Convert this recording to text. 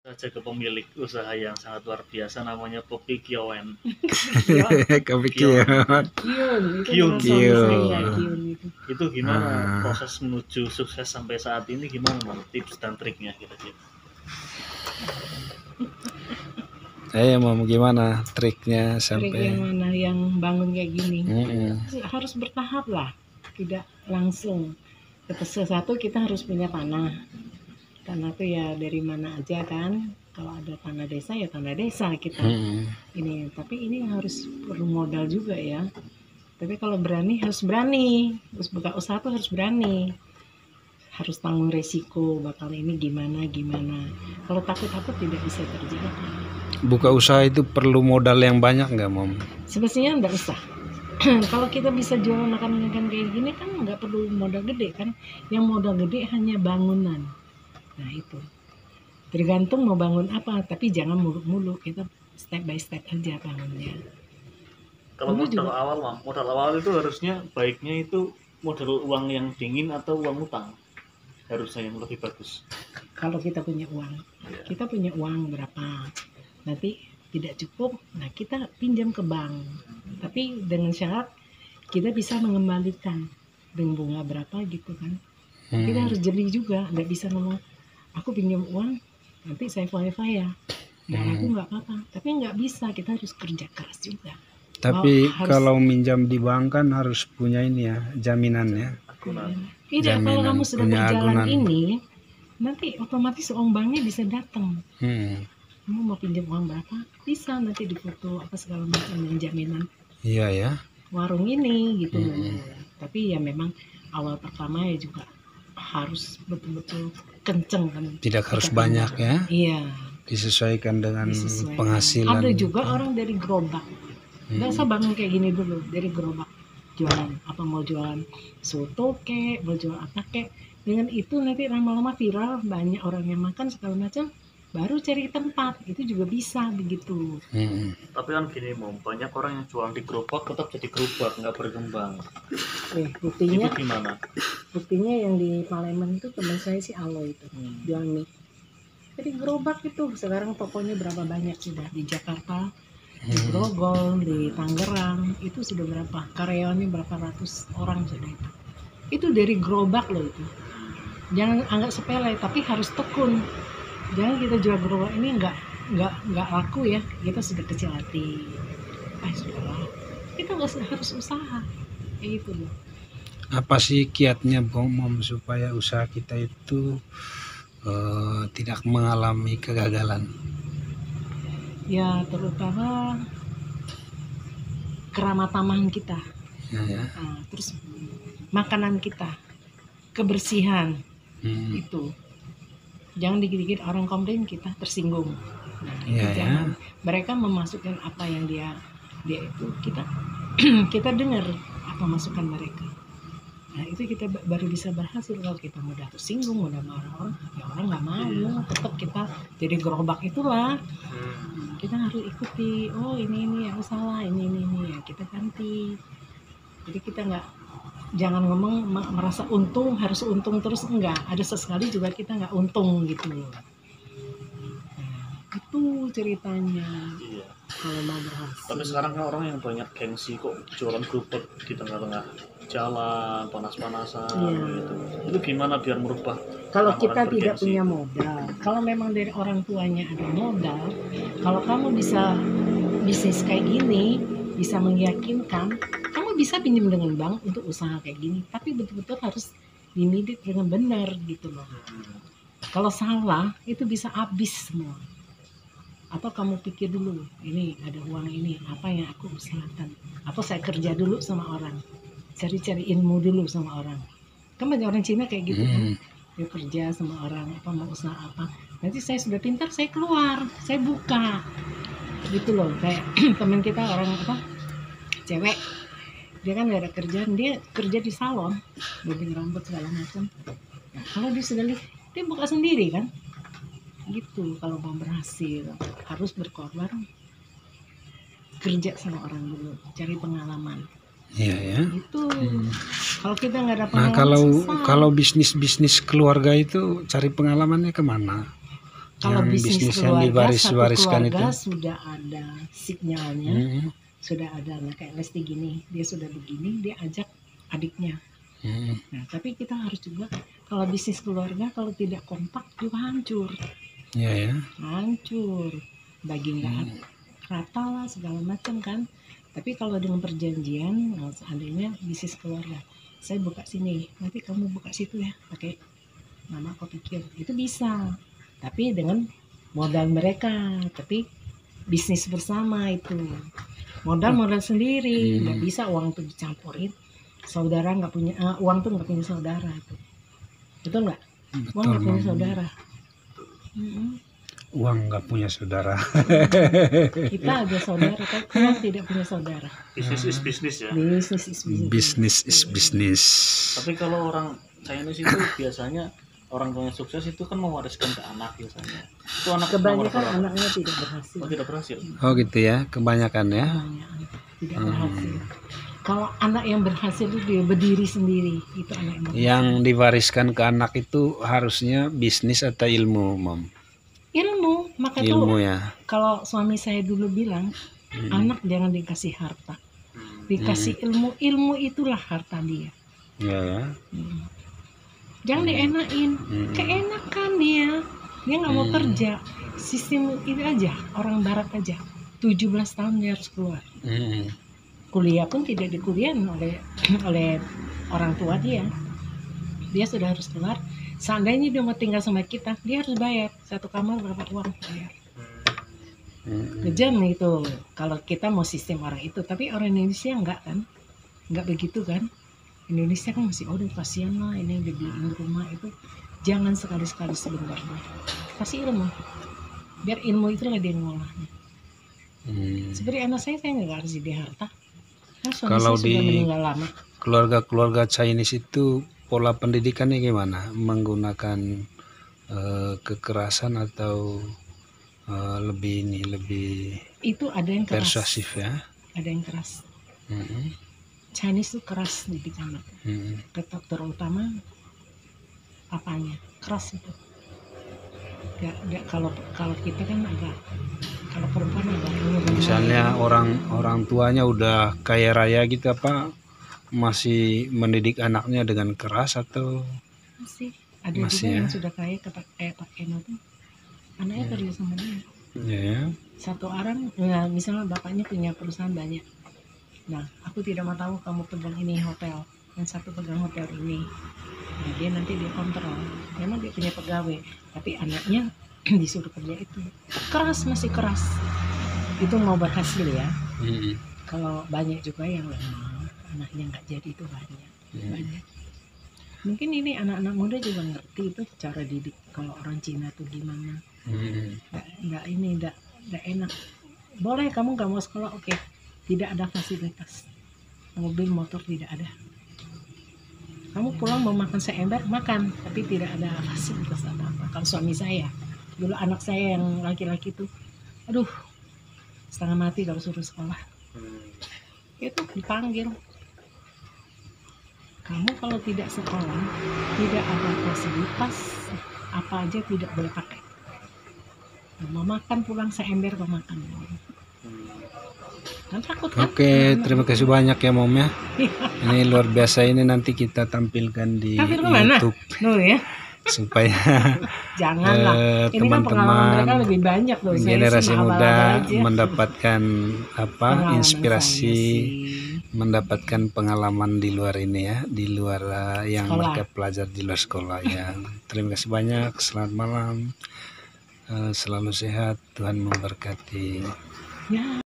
Saja ke pemilik usaha yang sangat luar biasa namanya Poppy Kiowen. Kepikiran. Kyun itu Kyun. nama suami saya, Kyun. Kyun itu. Itu gimana proses menuju sukses sampai saat ini, gimana Bang? Tips dan triknya kira-kira? Mau gimana triknya Trik yang sampai mana yang bangun kayak gini? Harus bertahap lah, tidak langsung. Satu kita harus punya tanah. Tanah tuh ya dari mana aja kan. Kalau ada tanah desa ya tanah desa kita. Ini tapi ini harus perlu modal juga ya. Tapi kalau berani harus berani. Terus buka usaha tuh harus berani. Harus tanggung resiko bakal ini gimana. Kalau takut tidak bisa terjadi. Buka usaha itu perlu modal yang banyak nggak, Mom? Semestinya nggak usah. Kalau kita bisa jual makan kayak gini kan nggak perlu modal gede kan. Yang modal gede hanya bangunan. Nah itu. Tergantung mau bangun apa, tapi jangan muluk-muluk. Kita step by step aja bangunnya. Kalau modal awal itu harusnya baiknya itu modal uang yang dingin atau uang utang? Harusnya yang lebih bagus. Kalau kita punya uang, kita punya uang berapa? Nanti tidak cukup, nah kita pinjam ke bank. Tapi dengan syarat kita bisa mengembalikan dengan bunga berapa gitu kan. Kita harus jeli juga, nggak bisa ngomong aku pinjam uang nanti saya wifi ya. Dan aku nggak apa-apa. Tapi nggak bisa, kita harus kerja keras juga. Tapi kalau minjam di bank kan harus punya ini ya, jaminannya. Tidak, kalau kamu sudah berjalan ini, nanti otomatis uang banknya bisa datang. Kamu mau pinjam uang berapa? Bisa nanti difoto apa segala macam dengan jaminan. Iya ya. Warung ini gitu. Tapi ya memang awal pertama ya juga harus betul-betul kenceng kan. Tidak harus banyak ya. Iya. Disesuaikan dengan penghasilan. Ada juga orang dari gerobak. Nggak usah bangun kayak gini dulu, dari gerobak jualan apa, mau jualan soto kek, mau jual apa kek. Dengan itu nanti lama-lama viral, banyak orang yang makan segala macam, baru cari tempat. Itu juga bisa begitu. Tapi kan gini, banyak orang yang jualan di gerobak tetap jadi gerobak, nggak berkembang. Buktinya itu gimana? Buktinya yang di Palembang itu teman saya si Alo itu jual mie. Jadi gerobak itu sekarang tokonya berapa banyak sudah di Jakarta, di Grogol, di Tangerang, itu sudah berapa karyawannya, berapa ratus orang sudah itu. Itu dari gerobak loh itu. Jangan anggap sepele, tapi harus tekun. Jangan kita jual gerobak ini nggak laku ya, kita sudah kecil hati. Sudahlah, kita nggak harus usaha kayak gitu loh. Apa sih kiatnya, Mom, supaya usaha kita itu tidak mengalami kegagalan? Ya terutama keramah tamahan kita, terus makanan kita, kebersihan itu. Jangan dikit-dikit orang komplain kita tersinggung. Jangan. Mereka memasukkan apa yang dia itu kita dengar apa masukan mereka. Nah itu kita baru bisa berhasil. Kalau kita mudah tersinggung, mudah marah orang, ya orang nggak mau. Tetap kita jadi gerobak itulah. Kita harus ikuti. Oh ini aku salah, ini ya kita ganti. Jadi kita jangan ngomong merasa untung, harus untung terus, enggak. Ada sesekali juga kita nggak untung gitu loh. Itu ceritanya. Iya. Kalau mau berhasil. Tapi sekarang kan orang yang banyak gengsi kok jualan gerobak di tengah-tengah jalan, panas-panasan gitu. Itu gimana biar merubah? Kalau kita tidak punya modal, kalau memang dari orang tuanya ada modal, kalau kamu bisa bisnis kayak gini, bisa meyakinkan, kamu bisa pinjam dengan bank untuk usaha kayak gini. Tapi betul-betul harus dimiliki dengan benar gitu loh. Kalau salah, itu bisa habis semua. Atau kamu pikir dulu, ini ada uang ini, apa yang aku usahakan? Atau saya kerja dulu sama orang, cari-cari ilmu dulu sama orang. Kan banyak orang Cina kayak gitu kan, dia kerja sama orang, apa mau usaha apa. Nanti saya sudah pintar, saya keluar, saya buka, gitu loh. Kayak teman kita orang apa, cewek, dia kan gak ada kerjaan, dia kerja di salon, bobbing rambut segala macam. Nah, kalau dia sudah lihat, dia buka sendiri kan. Gitu. Kalau mau berhasil harus berkorban, kerja sama orang dulu, cari pengalaman. Iya ya. Itu kalau kita nggak ada pengalaman. Nah kalau bisnis keluarga itu cari pengalamannya kemana? Kalau Yang bisnis bisnis yang keluarga, satu diwaris-wariskan keluarga itu. sudah ada sinyalnya, Mm-mm. sudah ada. Nah, kayak Lesti gini, dia sudah begini, dia ajak adiknya. Mm-mm. Nah, tapi kita harus juga, kalau bisnis keluarga kalau tidak kompak juga hancur, Ya ya. hancur, bagi nggak rata lah segala macam kan. Tapi kalau dengan perjanjian, nah, seandainya bisnis keluarga, saya buka sini, nanti kamu buka situ ya, pakai nama aku pikir itu bisa. Tapi dengan modal mereka, tapi bisnis bersama itu modal sendiri, nggak bisa uang tuh dicampurin. Saudara nggak punya uang tuh nggak punya saudara itu, betul nggak? Uang Betul, nggak punya Mam. saudara. Mm-mm. Uang nggak punya saudara. Kita ada saudara, tapi uang tidak punya saudara. Bisnis is bisnis ya. Bisnis is bisnis. Business is business. Tapi kalau orang Chinese itu biasanya orang tuanya sukses itu kan mewariskan ke anak biasanya. Itu anak nomor Kebanyakan berapa? anaknya tidak berhasil. Oh, tidak berhasil. Oh gitu ya, kebanyakan ya. Kebanyakan tidak berhasil. Kalau anak yang berhasil itu dia berdiri sendiri, itu anak yang berhasil. Yang diwariskan ke anak itu harusnya bisnis atau ilmu, Mam? Ilmu, maka tuh Ilmu ya. kalau suami saya dulu bilang, anak jangan dikasih harta, dikasih ilmu. Ilmu itulah harta dia. Ya ya. Jangan dienakin, keenakan dia nggak mau kerja. Sistem itu aja, orang barat aja, 17 tahun dia harus keluar. Kuliah pun tidak dikuliahin oleh orang tua dia sudah harus keluar. Seandainya dia mau tinggal sama kita, dia harus bayar satu kamar berapa uang bayar. Kejam itu kalau kita mau sistem orang itu. Tapi orang Indonesia enggak kan, enggak begitu kan. Indonesia kan masih kasihan lah, ini udah beliin rumah itu. Jangan sekali-sekali sebentar, kasih ilmu, biar ilmu itu lah dia ngolahnya. Seperti anak saya nggak kasih dia harta. Nah, suami Kalau saya sudah di meninggal lama. keluarga-keluarga Chinese itu pola pendidikannya gimana? Menggunakan kekerasan atau lebih Itu ada yang keras, persuasif ya? ada yang keras. Mm-mm. Chinese itu keras didikannya, terutama apanya keras itu. Kalau kita kan agak, kalau perempuan agak Misalnya orang tuanya udah kaya raya gitu, apa masih mendidik anaknya dengan keras atau masih ada masih juga ya? yang sudah kaya Pak Eno tuh anaknya kerja sama dia. ya? Satu orang, nah, misalnya bapaknya punya perusahaan banyak. Nah, aku tidak mau tahu kamu pegang ini hotel, yang satu pegang hotel ini. Nah, dia nanti dia kontrol. Memang dia punya pegawai, tapi anaknya disuruh kerja itu. Keras, masih keras. Itu mau berhasil ya. Kalau banyak juga yang lemah, anaknya nggak jadi itu banyak. Mungkin ini anak-anak muda juga ngerti itu cara didik. Kalau orang Cina tuh gimana? Nggak enak. Boleh kamu nggak mau sekolah, oke. Tidak ada fasilitas, mobil motor tidak ada. Kamu pulang mau makan seember, makan, tapi tidak ada fasilitas apa-apa. Kalau suami saya, dulu anak saya yang laki-laki itu, aduh, setengah mati kalau suruh sekolah. Itu dipanggil. Kamu kalau tidak sekolah, tidak ada fasilitas, apa aja tidak boleh pakai. Mau makan pulang seember mau makan. Kan takut kan? Oke, terima kasih banyak ya Mom ya. Ini luar biasa, ini nanti kita tampilkan di YouTube ya. supaya janganlah. Ini kan pengalaman mereka lebih banyak loh. Generasi muda mendapatkan inspirasi, mendapatkan pengalaman di luar ini ya, di luar yang mereka pelajari di luar sekolah ya. Terima kasih banyak. Selamat malam. Selalu sehat. Tuhan memberkati. Ya.